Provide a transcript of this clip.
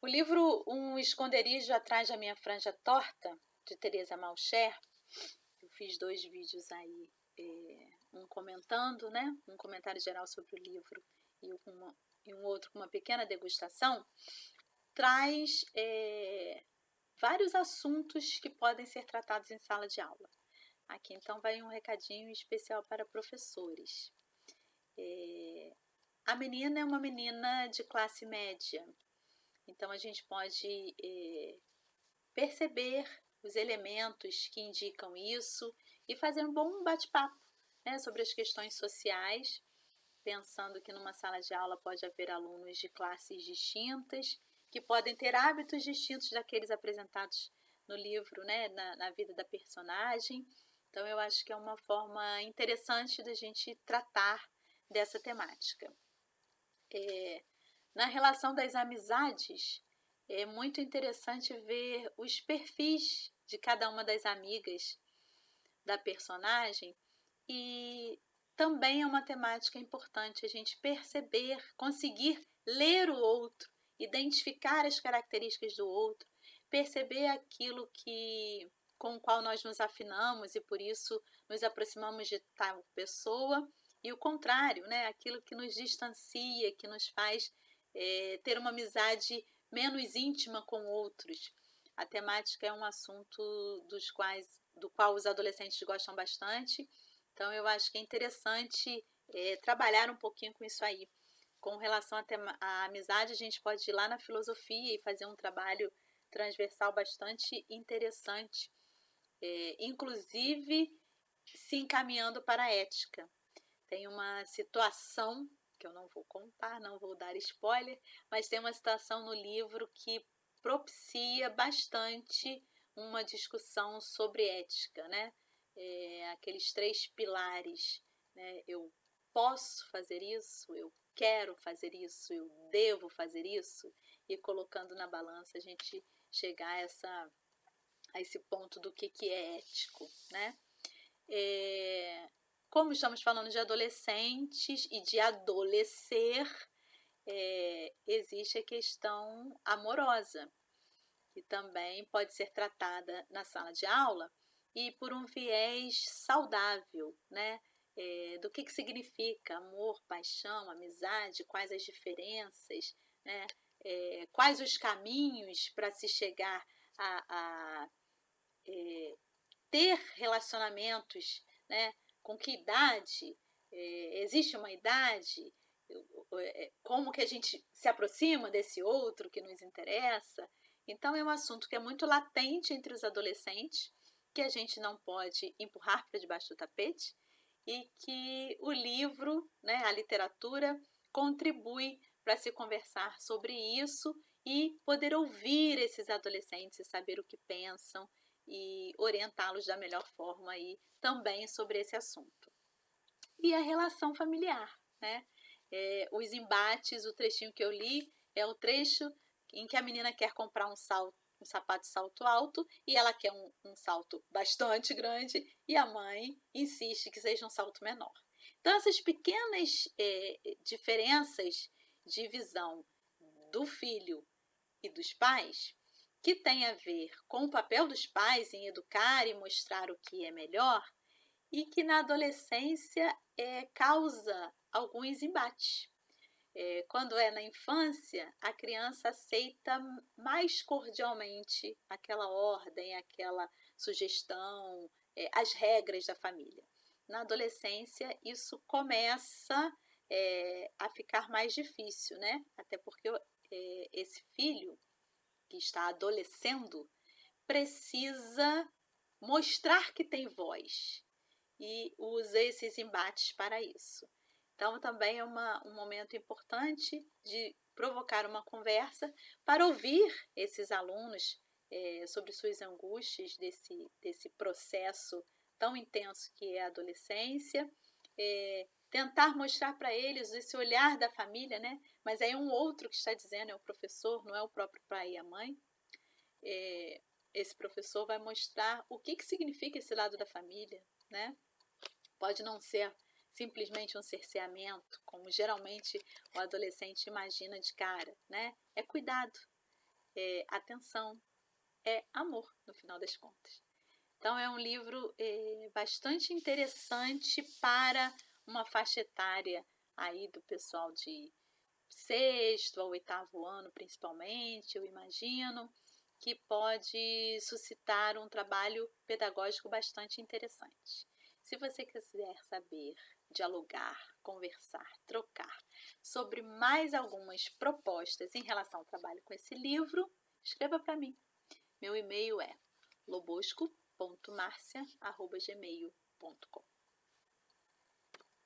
livro Um Esconderijo Atrás da Minha Franja Torta, de Teresa Malcher, eu fiz 2 vídeos aí, um comentando, né, um comentário geral sobre o livro e um outro com uma pequena degustação, traz vários assuntos que podem ser tratados em sala de aula. Aqui então vai um recadinho especial para professores. A menina é uma menina de classe média, então a gente pode perceber os elementos que indicam isso e fazer um bom bate-papo, né, sobre as questões sociais, pensando que numa sala de aula pode haver alunos de classes distintas, que podem ter hábitos distintos daqueles apresentados no livro, né, na vida da personagem. Então eu acho que é uma forma interessante da gente tratar dessa temática. Na relação das amizades, é muito interessante ver os perfis de cada uma das amigas da personagem e também é uma temática importante a gente perceber, conseguir ler o outro, identificar as características do outro, perceber aquilo com o qual nós nos afinamos e por isso nos aproximamos de tal pessoa e o contrário, né? Aquilo que nos distancia, que nos faz ter uma amizade menos íntima com outros. A temática é um assunto do qual os adolescentes gostam bastante, então eu acho que é interessante trabalhar um pouquinho com isso aí. Com relação à amizade, a gente pode ir lá na filosofia e fazer um trabalho transversal bastante interessante, inclusive se encaminhando para a ética. Tem uma situação que eu não vou contar, não vou dar spoiler, mas tem uma situação no livro que propicia bastante uma discussão sobre ética, né? Aqueles 3 pilares, né? Eu posso fazer isso, eu quero fazer isso, eu devo fazer isso, e colocando na balança a gente chegar a esse ponto do que é ético, né? Como estamos falando de adolescentes e de adolescer, existe a questão amorosa, que também pode ser tratada na sala de aula e por um viés saudável, né? Do que significa amor, paixão, amizade, quais as diferenças, né? Quais os caminhos para se chegar a ter relacionamentos, né? Com que idade? Existe uma idade? Como que a gente se aproxima desse outro que nos interessa? Então é um assunto que é muito latente entre os adolescentes, que a gente não pode empurrar para debaixo do tapete e que o livro, né, a literatura, contribui para se conversar sobre isso e poder ouvir esses adolescentes e saber o que pensam e orientá-los da melhor forma aí também sobre esse assunto. E a relação familiar, né? Os embates, o trechinho que eu li é o trecho em que a menina quer comprar um sapato de salto alto e ela quer um salto bastante grande e a mãe insiste que seja um salto menor. Então essas pequenas diferenças de visão do filho e dos pais, que tem a ver com o papel dos pais em educar e mostrar o que é melhor, e que na adolescência causa alguns embates. Quando é na infância, a criança aceita mais cordialmente aquela ordem, aquela sugestão, as regras da família. Na adolescência, isso começa a ficar mais difícil, né? Até porque esse filho que está adolescendo precisa mostrar que tem voz e usa esses embates para isso. Então, também é um momento importante de provocar uma conversa para ouvir esses alunos sobre suas angústias desse processo tão intenso que é a adolescência, tentar mostrar para eles esse olhar da família, né? Mas aí um outro que está dizendo é o professor, não é o próprio pai e a mãe. Esse professor vai mostrar o que significa esse lado da família, né? Pode não ser simplesmente um cerceamento, como geralmente o adolescente imagina de cara, né? É cuidado, atenção, é amor, no final das contas. Então, é um livro bastante interessante para uma faixa etária aí do pessoal de 6º ao 8º ano, principalmente, eu imagino, que pode suscitar um trabalho pedagógico bastante interessante. Se você quiser saber, dialogar, conversar, trocar sobre mais algumas propostas em relação ao trabalho com esse livro, escreva para mim. Meu e-mail é lobosco.marcia@gmail.com.